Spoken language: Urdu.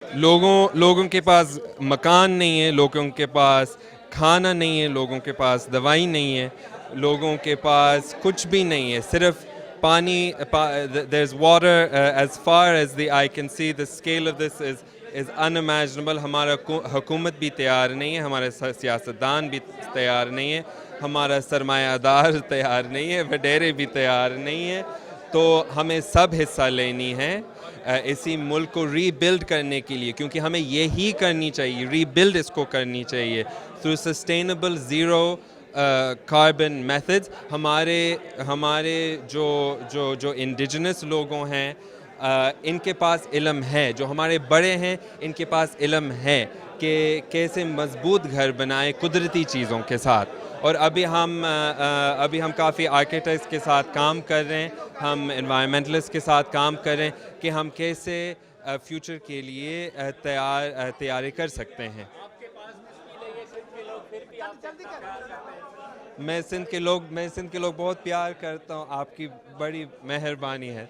لوگوں کے پاس مکان نہیں ہے، لوگوں کے پاس کھانا نہیں ہے، لوگوں کے پاس دوائی نہیں ہے، لوگوں کے پاس کچھ بھی نہیں ہے، صرف پانی. there's water as far as the eye can see. The scale of this is unimaginable. ہمارا حکومت بھی تیار نہیں ہے، ہمارے سیاستدان بھی تیار نہیں ہے، ہمارا سرمایہ دار تیار نہیں ہے، وڈیرے بھی تیار نہیں ہے. تو ہمیں سب حصہ لینی ہے اسی ملک کو ری بلڈ کرنے کے لیے، کیونکہ ہمیں یہی کرنی چاہیے، ری بلڈ اس کو کرنی چاہیے through sustainable zero carbon methods. ہمارے جو انڈیجنس لوگوں ہیں ان کے پاس علم ہے، جو ہمارے بڑے ہیں ان کے پاس علم ہے کہ کیسے مضبوط گھر بنائیں قدرتی چیزوں کے ساتھ. اور ابھی ہم کافی آرکیٹیکٹس کے ساتھ کام کر رہے ہیں، ہم انوائرمنٹلسٹ کے ساتھ کام کر رہے ہیں کہ ہم کیسے فیوچر کے لیے تیاری کر سکتے ہیں. میں سندھ کے لوگ بہت پیار کرتا ہوں، آپ کی بڑی مہربانی ہے.